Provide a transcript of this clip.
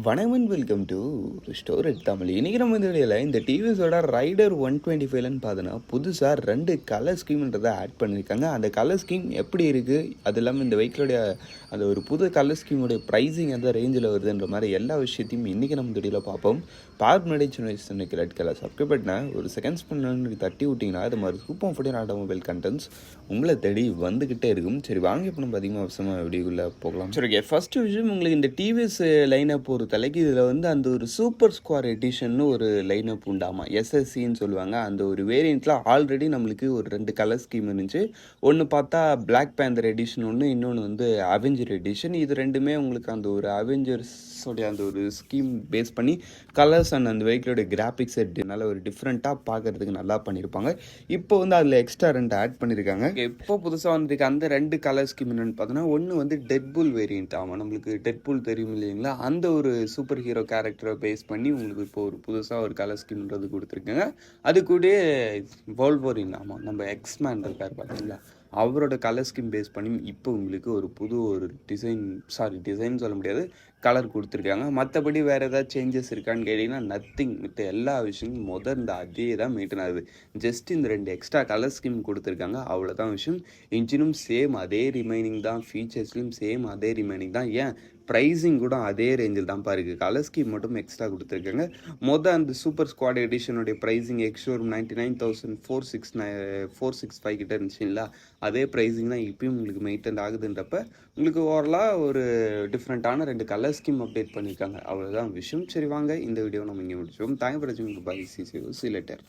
வணக்கம் welcome to store எட் தமிழ். இன்றைக்கி நம்ம இந்த வீடியோவில் இந்த டிவிஸோட ரைடர் 125ன்னு பார்த்தோன்னா புதுசாக 2 கலர் ஸ்கீம்ன்றதை ஆட் பண்ணியிருக்காங்க. அந்த கலர் ஸ்கீம் எப்படி இருக்குது, அது இல்லாமல் இந்த வெஹிக்கிளோடைய அந்த ஒரு புது கலர் ஸ்கீமோடைய ப்ரைஸிங் எந்த ரேஞ்சில் வருதுன்ற மாதிரி எல்லா விஷயத்தையும் இன்றைக்கி நம்ம இந்த வீடியோவில் பார்ப்போம். பார்க்க முன்னாடி சின்ன வயசு ரெட் கலர் சப்ஸ்கிரைப் பண்ண ஒரு செகண்ட்ஸ் பண்ணி தட்டி விட்டிங்கன்னா அது மாதிரி சூப்பர் ஃபுட்டின் ஆட்டோமொபைல் கண்டென்ட்ஸ் உங்களை தேடி வந்துக்கிட்டே இருக்கும். சரி வாங்க இப்போ நம்ம அதிகமாக அவசரமாக வீடியோக்குள்ளே போகலாம். சரி ஓகே, ஃபஸ்ட்டு விஷயம் உங்களுக்கு இந்த டிவிஎஸ் லைனப் ஒரு தலைக்கு இதில் வந்து அந்த ஒரு சூப்பர் ஸ்குவார் எடிஷன் ஒரு லைனப் உண்டாமா, எஸ்எஸ்சின்னு சொல்லுவாங்க. அந்த ஒரு வேரியண்ட்டில் ஆல்ரெடி நம்மளுக்கு ஒரு 2 கலர் ஸ்கீம் இருந்துச்சு. ஒன்று பார்த்தா பிளாக் பேந்தர் எடிஷன் ஒன்று, இன்னொன்று வந்து அவெஞ்சர் எடிஷன். இது ரெண்டுமே உங்களுக்கு அந்த ஒரு அவெஞ்சர்ஸோடைய அந்த ஒரு ஸ்கீம் பேஸ் பண்ணி கலர்ஸ் அண்ட் அந்த வெஹிக்கிளோட கிராஃபிக்ஸ் நல்ல ஒரு டிஃப்ரெண்ட்டாக பார்க்குறதுக்கு நல்லா பண்ணியிருப்பாங்க. இப்போ வந்து அதில் எக்ஸ்ட்ரா 2 ஆட் பண்ணியிருக்காங்க. இப்போ புதுசாக வந்திருக்க அந்த 2 கலர் ஸ்கீம் என்னென்னு பார்த்தோன்னா, ஒன்று வந்து டெட்புல் வேரியண்ட் ஆகும். நம்மளுக்கு டெட்புல் தெரியும் இல்லைங்களா, அந்த ஒரு சூப்பர் ஹீரோ கேரக்டரை பேஸ் பண்ணி உங்களுக்கு இப்போ ஒரு புதுசாக ஒரு கலர் ஸ்கீம்ன்றது கொடுத்துருக்காங்க. அது கூட வோல்வரின், ஆமாம் நம்ம எக்ஸ்மேன் இருக்கார் பார்த்தீங்களா, அவரோட கலர் ஸ்கீம் பேஸ் பண்ணி இப்போ உங்களுக்கு ஒரு புது ஒரு டிசைன் சொல்ல முடியாது, கலர் கொடுத்துருக்காங்க. மற்றபடி வேறு ஏதாவது சேஞ்சஸ் இருக்கான்னு கேட்டிங்கன்னா நத்திங். மித்த எல்லா விஷயமும் இந்த அதே தான் மெயின்டைன் ஆகுது. ஜஸ்ட் இந்த 2 எக்ஸ்ட்ரா கலர் ஸ்கீம் கொடுத்துருக்காங்க, அவ்வளோதான் விஷயம். இன்ஜினும் சேம் அதே ரிமைனிங் தான், ஃபீச்சர்ஸ்லையும் சேம் அதே ரிமைனிங் தான். ஏன் ப்ரைஸிங் கூட அதே ரேஞ்சில் தான் பாருக்கு, கலர் ஸ்கீம் மட்டும் எக்ஸ்ட்ரா கொடுத்துருக்காங்க. அந்த சூப்பர் ஸ்குவாட் எடிஷனுடைய ப்ரைஸிங் எக்ஸ்ஷோரூம் 99,465 கிட்ட இருந்துச்சுங்களா, அதே ப்ரைஸிங் தான் இப்பயும் உங்களுக்கு மெயின்டைன் ஆகுதுன்றப்ப உங்களுக்கு ஓவரலாக ஒரு டிஃப்ரெண்ட்டான 2 கலர் ஸ்கீம் அப்டேட் பண்ணியிருக்காங்க, அவ்வளோதான் விஷயம். சரி வாங்க இந்த வீடியோ நம்ம இங்கே முடிச்சோம். தேங்க் ஃபார் வாட்சிங். Bye, see you letter.